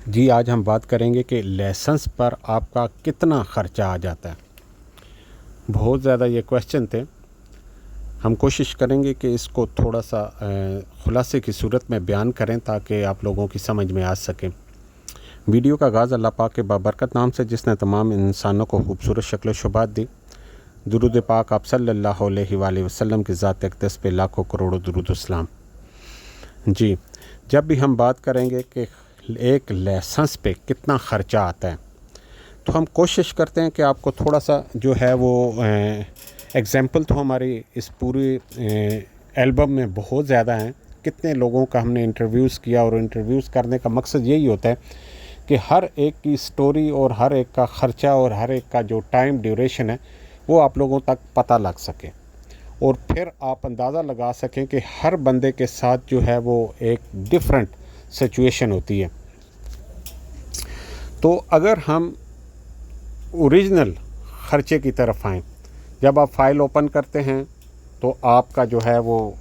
जी, आज हम बात करेंगे कि लाइसेंस पर आपका कितना ख़र्चा आ जाता है। बहुत ज़्यादा ये क्वेश्चन थे। हम कोशिश करेंगे कि इसको थोड़ा-सा ख़ुलासे की सूरत में बयान करें ताकि आप लोगों की समझ में आ सके। वीडियो का आगाज़ अल्लाह पाक के बाबरकत नाम से जिसने तमाम इंसानों को खूबसूरत शक्ल व शुबात दी। दुरूद पाक आप सल्लल्लाहु अलैहि वसल्लम की ज़ात अक़दस पे लाखों करोड़ों दुरूद व सलाम। जी, जब भी हम बात करेंगे कि एक लाइसेंस पे कितना ख़र्चा आता है, तो हम कोशिश करते हैं कि आपको थोड़ा-सा जो है वो एग्ज़ाम्पल तो हमारी इस पूरी एल्बम में बहुत ज़्यादा हैं। कितने लोगों का हमने इंटरव्यूज़ किया और इंटरव्यूज़ करने का मकसद यही होता है कि हर एक की स्टोरी और हर एक का ख़र्चा और हर एक का जो टाइम ड्यूरेशन है, वो आप लोगों तक पता लग सके और फिर आप अंदाज़ा लगा सकें कि हर बंदे के साथ जो है वो एक डिफ़रेंट सिचुएशन होती है। तो अगर हम ओरिजिनल ख़र्चे की तरफ आएँ, जब आप फ़ाइल ओपन करते हैं तो आपका जो है वो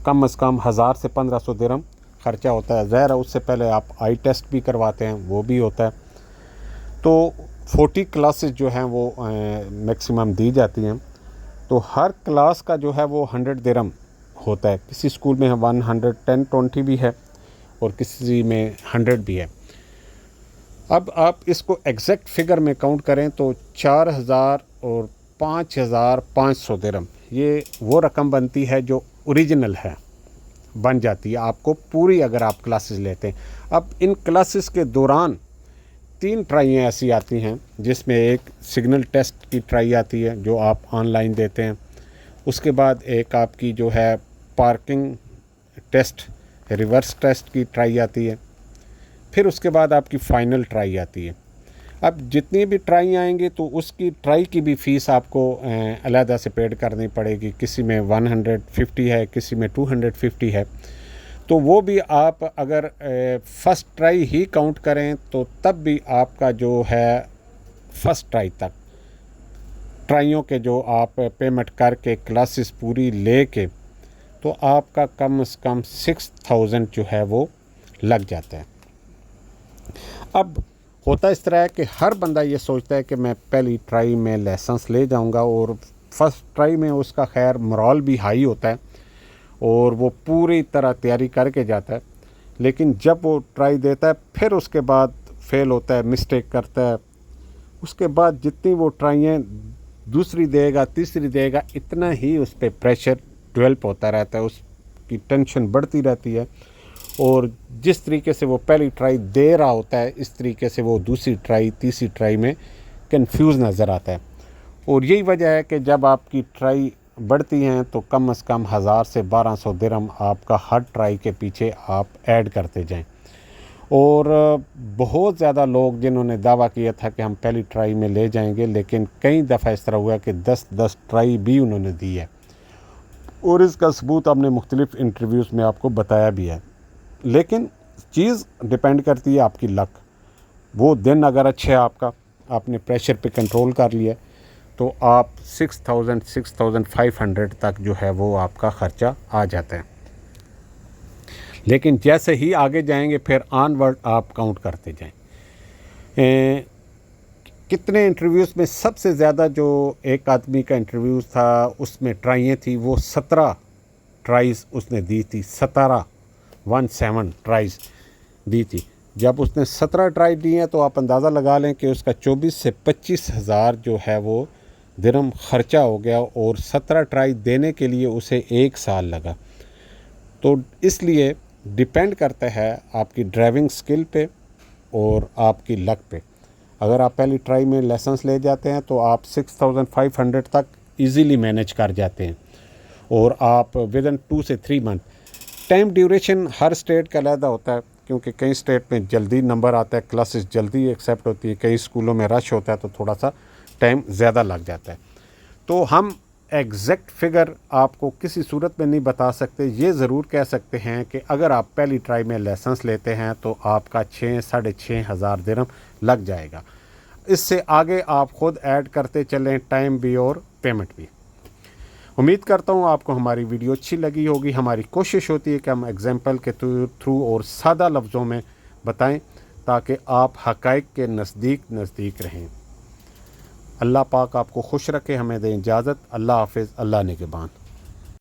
कम से कम 1000 से 1500 दिरहम ख़र्चा होता है। ज़ाहिर है उससे पहले आप आई टेस्ट भी करवाते हैं, वो भी होता है। तो 40 क्लासेस जो हैं वो मैक्सिमम दी जाती हैं। तो हर क्लास का जो है वो 100 दिरहम होता है। किसी स्कूल में 110-20 भी है और किसी में 100 भी है। अब आप इसको एग्जैक्ट फिगर में काउंट करें तो 4000 और 5500 दिरहम ये वो रकम बनती है जो ओरिजिनल है, बन जाती है आपको पूरी अगर आप क्लासेस लेते हैं। अब इन क्लासेस के दौरान 3 ट्राइयाँ ऐसी आती हैं जिसमें एक सिग्नल टेस्ट की ट्राई आती है जो आप ऑनलाइन देते हैं। उसके बाद एक आपकी जो है पार्किंग टेस्ट, रिवर्स टेस्ट की ट्राई आती है। फिर उसके बाद आपकी फ़ाइनल ट्राई आती है। अब जितनी भी ट्राई आएंगी तो उसकी ट्राई की भी फ़ीस आपको अलहदा से पेड करनी पड़ेगी। किसी में 150 है, किसी में 250 है। तो वो भी आप अगर फ़र्स्ट ट्राई ही काउंट करें तो तब भी आपका जो है फ़र्स्ट ट्राई तक ट्राइयों के जो आप पेमेंट करके क्लासेस पूरी ले के तो आपका कम से कम 6000 जो है वो लग जाता है। अब होता इस तरह है कि हर बंदा ये सोचता है कि मैं पहली ट्राई में लाइसेंस ले जाऊंगा और फर्स्ट ट्राई में उसका खैर मोरल भी हाई होता है और वो पूरी तरह तैयारी करके जाता है। लेकिन जब वो ट्राई देता है फिर उसके बाद फेल होता है, मिस्टेक करता है, उसके बाद जितनी वो ट्राइयाँ दूसरी देगा, तीसरी देगा, इतना ही उस पर प्रेशर डेवलप होता रहता है, उसकी टेंशन बढ़ती रहती है और जिस तरीके से वो पहली ट्राई दे रहा होता है इस तरीके से वो दूसरी ट्राई, तीसरी ट्राई में कंफ्यूज नज़र आता है। और यही वजह है कि जब आपकी ट्राई बढ़ती हैं तो कम से कम 1000 से 1200 दिरहम आपका हर ट्राई के पीछे आप ऐड करते जाएं। और बहुत ज़्यादा लोग जिन्होंने दावा किया था कि हम पहली ट्राई में ले जाएंगे, लेकिन कई दफ़ा इस तरह हुआ कि 10-10 ट्राई भी उन्होंने दी है और इसका सबूत हमने मुख्तलिफ़ इंटरव्यूज़ में आपको बताया भी है। लेकिन चीज़ डिपेंड करती है आपकी लक। वो दिन अगर अच्छे आपका, आपने प्रेशर पे कंट्रोल कर लिया तो आप 6500 तक जो है वो आपका ख़र्चा आ जाता है। लेकिन जैसे ही आगे जाएंगे फिर ऑनवर्ड आप काउंट करते जाएं। कितने इंटरव्यूज़ में सबसे ज़्यादा जो एक आदमी का इंटरव्यूज़ था उसमें ट्राइयाँ थी, वो 17 ट्राइज़ उसने दी थी। 17 ट्राइज़ दी थी। जब उसने 17 ट्राई दी हैं तो आप अंदाज़ा लगा लें कि उसका 24 से 25 हज़ार जो है वो दिरहम ख़र्चा हो गया और 17 ट्राई देने के लिए उसे 1 साल लगा। तो इसलिए डिपेंड करता है आपकी ड्राइविंग स्किल पे और आपकी लक पे। अगर आप पहली ट्राई में लाइसेंस ले जाते हैं तो आप 6500 तक इजीली मैनेज कर जाते हैं और आप विदिन 2 से 3 मंथ। टाइम ड्यूरेशन हर स्टेट का अलग होता है क्योंकि कई स्टेट में जल्दी नंबर आता है, क्लासेस जल्दी एक्सेप्ट होती है, कई स्कूलों में रश होता है तो थोड़ा सा टाइम ज़्यादा लग जाता है। तो हम एग्जैक्ट फिगर आपको किसी सूरत में नहीं बता सकते। ये ज़रूर कह सकते हैं कि अगर आप पहली ट्राई में लाइसेंस लेते हैं तो आपका 6-6500 दिरहम लग जाएगा। इससे आगे आप ख़ुद ऐड करते चलें, टाइम भी और पेमेंट भी। उम्मीद करता हूँ आपको हमारी वीडियो अच्छी लगी होगी। हमारी कोशिश होती है कि हम एग्जाम्पल के थ्रू और सादा लफ्ज़ों में बताएं ताकि आप हक़ाइक़ के नज़दीक रहें। अल्लाह पाक आपको खुश रखे, हमें दें इजाज़त। अल्लाह हाफ़िज़, अल्लाह निगहबान।